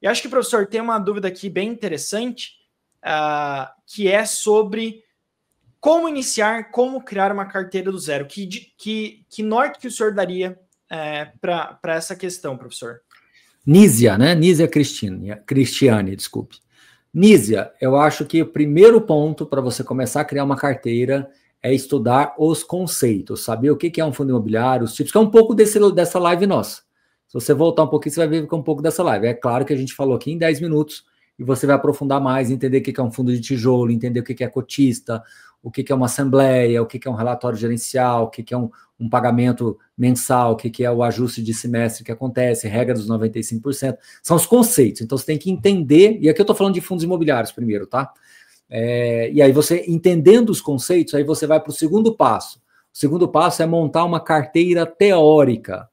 E acho que, professor, tem uma dúvida aqui bem interessante, que é sobre como iniciar, como criar uma carteira do zero. Que norte que o senhor daria para essa questão, professor? Nízia, né? Nízia Cristiane, desculpe. Nízia, eu acho que o primeiro ponto para você começar a criar uma carteira é estudar os conceitos, saber o que é um fundo imobiliário, os tipos, que é um pouco dessa live nossa. Se você voltar um pouquinho, você vai ver que é um pouco dessa live. É claro que a gente falou aqui em 10 minutos e você vai aprofundar mais, entender o que é um fundo de tijolo, entender o que é cotista, o que é uma assembleia, o que é um relatório gerencial, o que é um pagamento mensal, o que é o ajuste de semestre que acontece, regra dos 95%. São os conceitos. Então, você tem que entender, e aqui eu estou falando de fundos imobiliários primeiro, tá? E aí você, entendendo os conceitos, aí você vai para o segundo passo. O segundo passo é montar uma carteira teórica.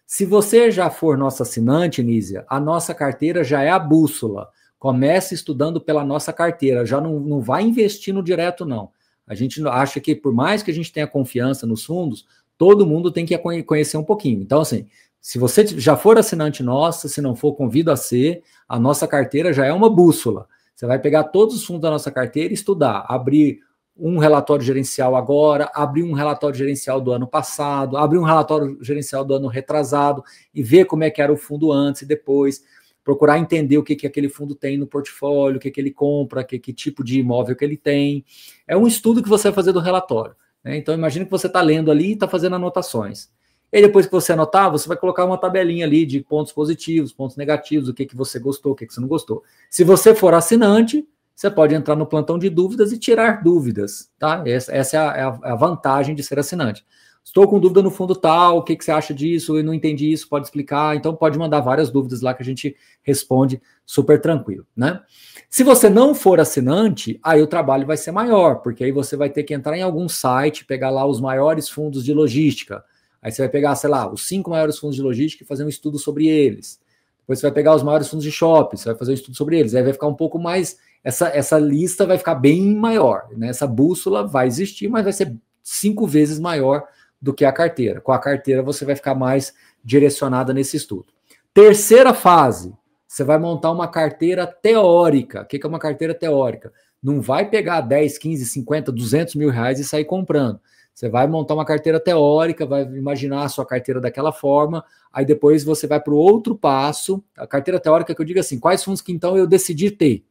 Se você já for nosso assinante, Nízia, a nossa carteira já é a bússola. Comece estudando pela nossa carteira, já não vai investindo direto, não. A gente acha que, por mais que a gente tenha confiança nos fundos, todo mundo tem que conhecer um pouquinho. Então, assim, se você já for assinante nossa, se não for, convido a ser, a nossa carteira já é uma bússola. Você vai pegar todos os fundos da nossa carteira e estudar, abrir um relatório gerencial agora, abrir um relatório gerencial do ano passado, abrir um relatório gerencial do ano retrasado e ver como é que era o fundo antes e depois, procurar entender o que aquele fundo tem no portfólio, o que ele compra, que tipo de imóvel que ele tem. É um estudo que você vai fazer do relatório, né? Então, imagina que você está lendo ali e está fazendo anotações. E aí, depois que você anotar, você vai colocar uma tabelinha ali de pontos positivos, pontos negativos, o que você gostou, o que você não gostou. Se você for assinante, você pode entrar no plantão de dúvidas e tirar dúvidas, tá? Essa é a vantagem de ser assinante. Estou com dúvida no fundo tal, o que você acha disso? Eu não entendi isso, pode explicar? Então pode mandar várias dúvidas lá que a gente responde super tranquilo, né? Se você não for assinante, aí o trabalho vai ser maior, porque aí você vai ter que entrar em algum site, pegar lá os maiores fundos de logística. Aí você vai pegar, sei lá, os 5 maiores fundos de logística e fazer um estudo sobre eles. Depois você vai pegar os maiores fundos de shopping, você vai fazer um estudo sobre eles. Aí vai ficar um pouco mais... Essa lista vai ficar bem maior, né? Essa bússola vai existir, mas vai ser 5 vezes maior do que a carteira. Com a carteira você vai ficar mais direcionada nesse estudo. Terceira fase, você vai montar uma carteira teórica. O que é uma carteira teórica? Não vai pegar 10, 15, 50, 200 mil reais e sair comprando. Você vai montar uma carteira teórica, vai imaginar a sua carteira daquela forma, aí depois você vai para o outro passo. A carteira teórica que eu digo assim, quais fundos que então eu decidi ter?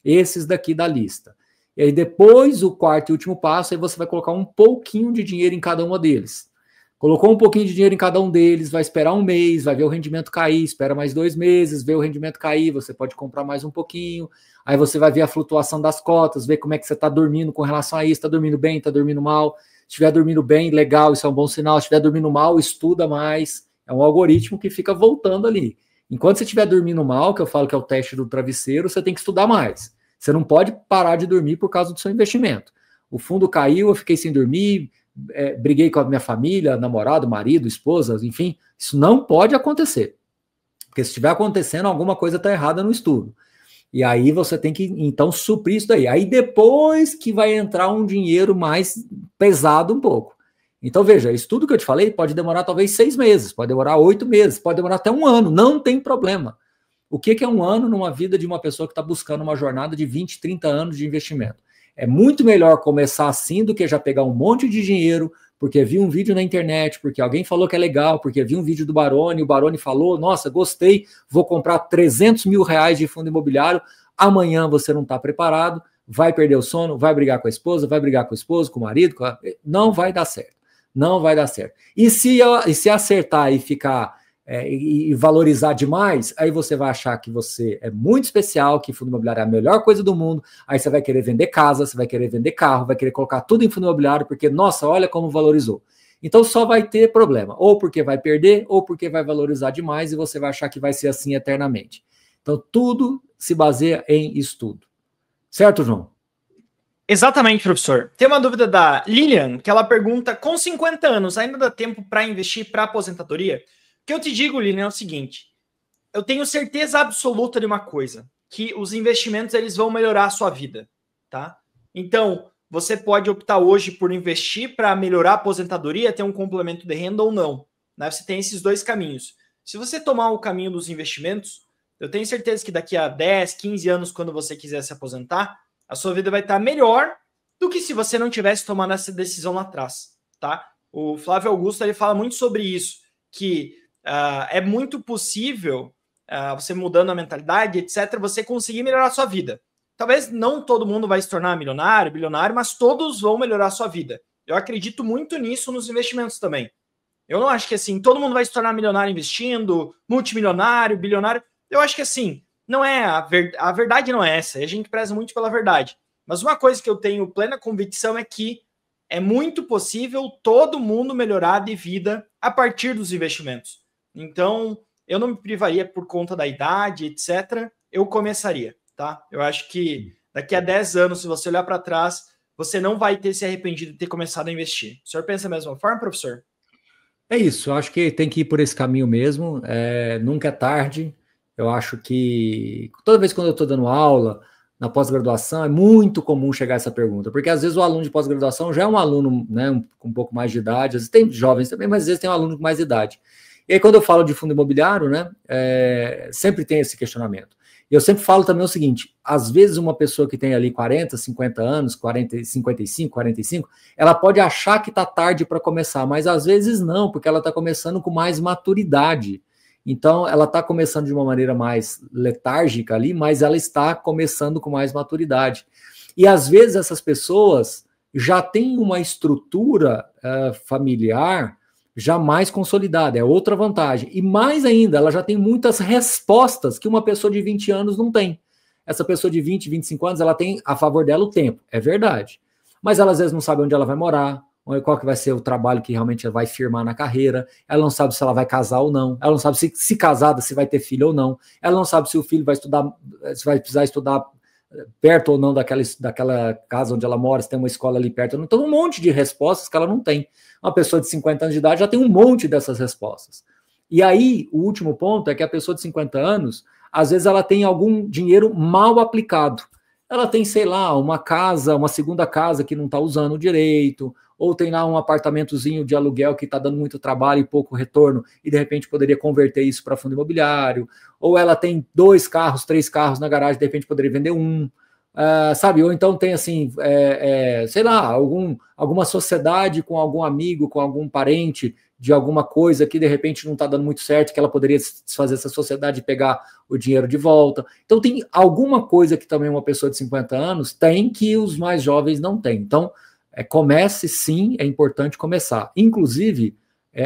Esses daqui da lista. E aí depois, o quarto e último passo, aí você vai colocar um pouquinho de dinheiro em cada uma deles. Colocou um pouquinho de dinheiro em cada um deles, vai esperar um mês, vai ver o rendimento cair, espera mais 2 meses, vê o rendimento cair, você pode comprar mais um pouquinho, aí você vai ver a flutuação das cotas, ver como é que você está dormindo com relação a isso, está dormindo bem, está dormindo mal. Se estiver dormindo bem, legal, isso é um bom sinal. Se estiver dormindo mal, estuda mais. É um algoritmo que fica voltando ali. Enquanto você estiver dormindo mal, que eu falo que é o teste do travesseiro, você tem que estudar mais. Você não pode parar de dormir por causa do seu investimento. O fundo caiu, eu fiquei sem dormir, briguei com a minha família, namorado, marido, esposa, enfim. Isso não pode acontecer. Porque se estiver acontecendo, alguma coisa está errada no estudo. E aí você tem que, então, suprir isso daí. Aí depois que vai entrar um dinheiro mais pesado um pouco. Então, veja, isso tudo que eu te falei pode demorar talvez 6 meses, pode demorar 8 meses, pode demorar até 1 ano, não tem problema. O que é 1 ano numa vida de uma pessoa que está buscando uma jornada de 20, 30 anos de investimento? É muito melhor começar assim do que já pegar um monte de dinheiro, porque viu um vídeo na internet, porque alguém falou que é legal, porque viu um vídeo do Baroni, o Baroni falou, nossa, gostei, vou comprar 300 mil reais de fundo imobiliário, amanhã você não está preparado, vai perder o sono, vai brigar com a esposa, vai brigar com o esposo, com o marido, não vai dar certo, não vai dar certo. E se acertar e ficar... e valorizar demais, aí você vai achar que você é muito especial, que fundo imobiliário é a melhor coisa do mundo, aí você vai querer vender casa, você vai querer vender carro, vai querer colocar tudo em fundo imobiliário, porque, nossa, olha como valorizou. Então só vai ter problema, ou porque vai perder, ou porque vai valorizar demais e você vai achar que vai ser assim eternamente. Então tudo se baseia em estudo. Certo, João? Exatamente, professor. Tem uma dúvida da Lilian, que ela pergunta, com 50 anos, ainda dá tempo para investir para aposentadoria? O que eu te digo, Lilian, é o seguinte, eu tenho certeza absoluta de uma coisa, que os investimentos eles vão melhorar a sua vida, tá? Então, você pode optar hoje por investir para melhorar a aposentadoria, ter um complemento de renda ou não, né? Você tem esses 2 caminhos. Se você tomar o caminho dos investimentos, eu tenho certeza que daqui a 10, 15 anos, quando você quiser se aposentar, a sua vida vai estar melhor do que se você não tivesse tomado essa decisão lá atrás, tá? O Flávio Augusto, ele fala muito sobre isso, que é muito possível, você mudando a mentalidade, etc., você conseguir melhorar a sua vida. Talvez não todo mundo vai se tornar milionário, bilionário, mas todos vão melhorar a sua vida. Eu acredito muito nisso nos investimentos também. Eu não acho que assim, todo mundo vai se tornar milionário investindo, multimilionário, bilionário. Eu acho que assim, não é a verdade não é essa. E a gente preza muito pela verdade. Mas uma coisa que eu tenho plena convicção é que é muito possível todo mundo melhorar de vida a partir dos investimentos. Então, eu não me privaria por conta da idade, etc. Eu começaria, tá? Eu acho que daqui a 10 anos, se você olhar para trás, você não vai ter se arrependido de ter começado a investir. O senhor pensa da mesma forma, professor? É isso, eu acho que tem que ir por esse caminho mesmo, nunca é tarde. Eu acho que toda vez que eu estou dando aula na pós-graduação, é muito comum chegar essa pergunta, porque às vezes o aluno de pós-graduação já é um aluno, né, com um pouco mais de idade, às vezes tem jovens também, mas às vezes tem um aluno com mais idade. E aí quando eu falo de fundo imobiliário, né, sempre tem esse questionamento. E eu sempre falo também o seguinte, às vezes uma pessoa que tem ali 40, 50 anos, 40, 55, 45, ela pode achar que está tarde para começar, mas às vezes não, porque ela está começando com mais maturidade. Então, ela está começando de uma maneira mais letárgica ali, mas ela está começando com mais maturidade. E às vezes essas pessoas já têm uma estrutura familiar já mais consolidada, é outra vantagem. E mais ainda, ela já tem muitas respostas que uma pessoa de 20 anos não tem. Essa pessoa de 20, 25 anos, ela tem a favor dela o tempo, é verdade. Mas ela às vezes não sabe onde ela vai morar, qual que vai ser o trabalho que realmente vai firmar na carreira, ela não sabe se ela vai casar ou não, ela não sabe se casada, se vai ter filho ou não, ela não sabe se o filho vai estudar, se vai precisar estudar perto ou não daquela casa onde ela mora, se tem uma escola ali perto. Então, um monte de respostas que ela não tem. Uma pessoa de 50 anos de idade já tem um monte dessas respostas. E aí, o último ponto é que a pessoa de 50 anos, às vezes ela tem algum dinheiro mal aplicado. Ela tem, sei lá, uma casa, uma segunda casa que não está usando direito, ou tem lá um apartamentozinho de aluguel que está dando muito trabalho e pouco retorno, e de repente poderia converter isso para fundo imobiliário, ou ela tem 2 carros, 3 carros na garagem, de repente poderia vender um, sabe? Ou então tem assim, sei lá, alguma sociedade com algum amigo, com algum parente de alguma coisa que de repente não está dando muito certo, que ela poderia desfazer essa sociedade e pegar o dinheiro de volta. Então tem alguma coisa que também uma pessoa de 50 anos tem que os mais jovens não têm. Então, comece sim, é importante começar. Inclusive,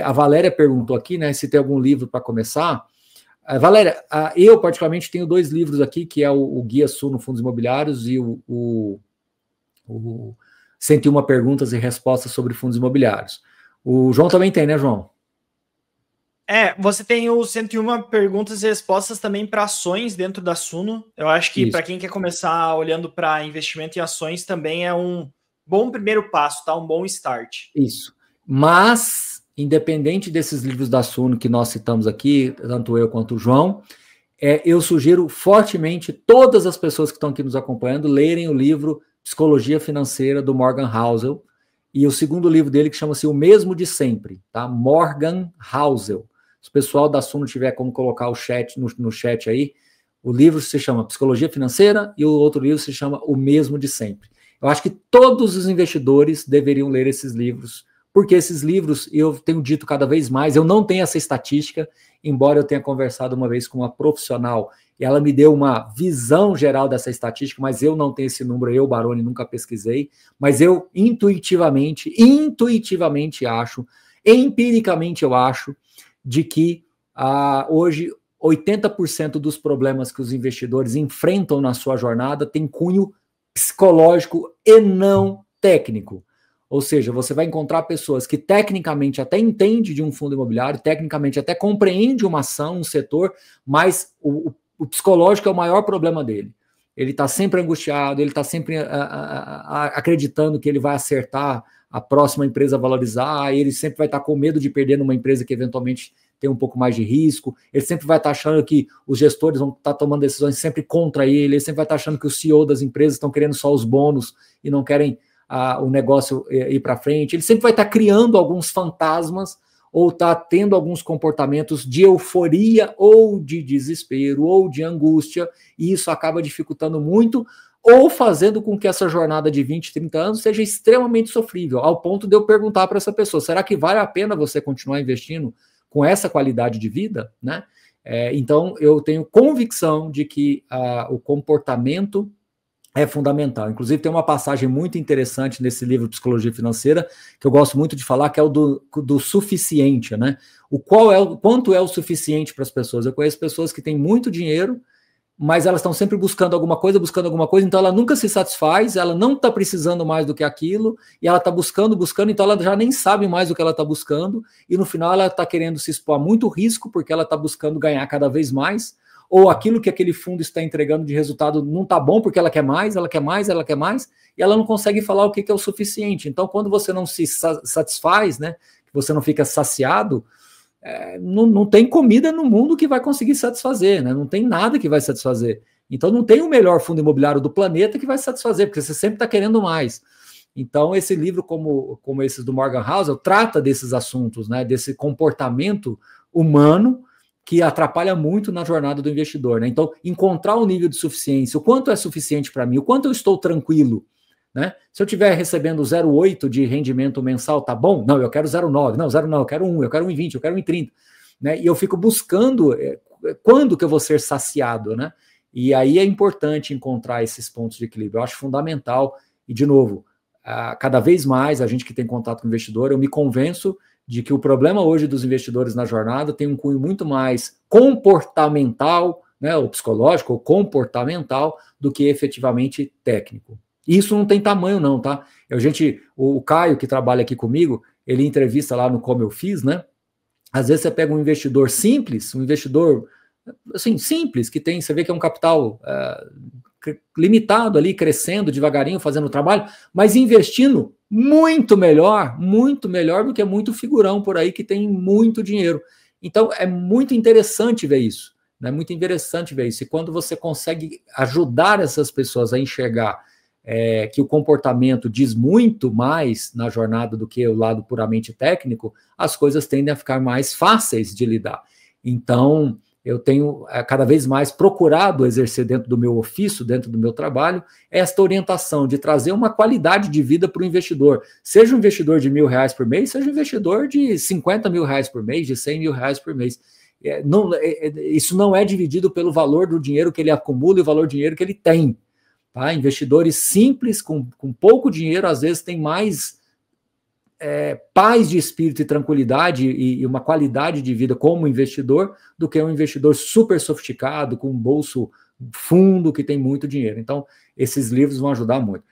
a Valéria perguntou aqui, né, se tem algum livro para começar. Valéria, eu particularmente tenho 2 livros aqui, que é o Guia Sul no Fundos Imobiliários e o 101 Perguntas e Respostas sobre Fundos Imobiliários. O João também tem, né, João? Você tem o 101 Perguntas e Respostas também para ações dentro da Suno. Eu acho que para quem quer começar olhando para investimento em ações também é um bom primeiro passo, tá? Um bom start. Isso. Mas, independente desses livros da Suno que nós citamos aqui, tanto eu quanto o João, eu sugiro fortemente todas as pessoas que estão aqui nos acompanhando lerem o livro Psicologia Financeira, do Morgan Housel, e o segundo livro dele que chama-se O Mesmo de Sempre, tá? Morgan Housel. Se o pessoal da Suno tiver como colocar o chat no chat aí, o livro se chama Psicologia Financeira e o outro livro se chama O Mesmo de Sempre. Eu acho que todos os investidores deveriam ler esses livros, porque esses livros, eu tenho dito cada vez mais, eu não tenho essa estatística, embora eu tenha conversado uma vez com uma profissional, e ela me deu uma visão geral dessa estatística, mas eu não tenho esse número, eu, Baroni, nunca pesquisei, mas eu intuitivamente acho, empiricamente eu acho, de que hoje 80% dos problemas que os investidores enfrentam na sua jornada tem cunho psicológico e não técnico. Ou seja, você vai encontrar pessoas que tecnicamente até entendem de um fundo imobiliário, tecnicamente até compreendem uma ação, um setor, mas o psicológico é o maior problema dele. Ele está sempre angustiado, ele está sempre acreditando que ele vai acertar a próxima empresa a valorizar, ele sempre vai estar com medo de perder numa empresa que eventualmente tem um pouco mais de risco, ele sempre vai estar achando que os gestores vão estar tomando decisões sempre contra ele sempre vai estar achando que o CEO das empresas estão querendo só os bônus e não querem o negócio ir para frente, ele sempre vai estar criando alguns fantasmas ou está tendo alguns comportamentos de euforia, ou de desespero, ou de angústia, e isso acaba dificultando muito, ou fazendo com que essa jornada de 20, 30 anos seja extremamente sofrível, ao ponto de eu perguntar para essa pessoa, será que vale a pena você continuar investindo com essa qualidade de vida, né? Então, eu tenho convicção de que o comportamento é fundamental. Inclusive, tem uma passagem muito interessante nesse livro Psicologia Financeira, que eu gosto muito de falar, que é o do suficiente, né? Quanto é o suficiente para as pessoas? Eu conheço pessoas que têm muito dinheiro, mas elas estão sempre buscando alguma coisa, então ela nunca se satisfaz, ela não está precisando mais do que aquilo, e ela está buscando, então ela já nem sabe mais o que ela está buscando, e no final ela está querendo se expor a muito risco, porque ela está buscando ganhar cada vez mais, ou aquilo que aquele fundo está entregando de resultado não está bom, porque ela quer mais, e ela não consegue falar o que é o suficiente. Então, quando você não se satisfaz, né, você não fica saciado, não tem comida no mundo que vai conseguir satisfazer, né? Não tem nada que vai satisfazer. Então não tem o melhor fundo imobiliário do planeta que vai satisfazer, porque você sempre está querendo mais. Então esse livro, como esses do Morgan Housel, trata desses assuntos, né? Desse comportamento humano que atrapalha muito na jornada do investidor, né? Então encontrar o nível de suficiência, o quanto é suficiente para mim, o quanto eu estou tranquilo, né? Se eu estiver recebendo 0,8 de rendimento mensal, tá bom? Não, eu quero 0,9, não, 0,9, eu quero 1, eu quero 1,20, eu quero 1,30, né? E eu fico buscando quando que eu vou ser saciado, né? E aí é importante encontrar esses pontos de equilíbrio. Eu acho fundamental, e de novo, cada vez mais a gente que tem contato com o investidor, eu me convenço de que o problema hoje dos investidores na jornada tem um cunho muito mais comportamental, né, ou psicológico, ou comportamental, do que efetivamente técnico. Isso não tem tamanho não, tá? O Caio, que trabalha aqui comigo, ele entrevista lá no Como Eu Fiz, né? Às vezes você pega um investidor simples, assim, simples, que tem, você vê que é um capital limitado ali, crescendo devagarinho, fazendo o trabalho, mas investindo muito melhor do que muito figurão por aí que tem muito dinheiro. Então, é muito interessante ver isso, né? Muito interessante ver isso. E quando você consegue ajudar essas pessoas a enxergar que o comportamento diz muito mais na jornada do que o lado puramente técnico, as coisas tendem a ficar mais fáceis de lidar. Então, eu tenho cada vez mais procurado exercer dentro do meu ofício, dentro do meu trabalho, esta orientação de trazer uma qualidade de vida para o investidor. Seja um investidor de R$1.000 por mês, seja um investidor de R$50 mil por mês, de R$100 mil por mês. Isso não é dividido pelo valor do dinheiro que ele acumula e o valor do dinheiro que ele tem. Tá? Investidores simples, com pouco dinheiro, às vezes têm mais paz de espírito e tranquilidade e uma qualidade de vida como investidor do que um investidor super sofisticado, com um bolso fundo, que tem muito dinheiro. Então, esses livros vão ajudar muito.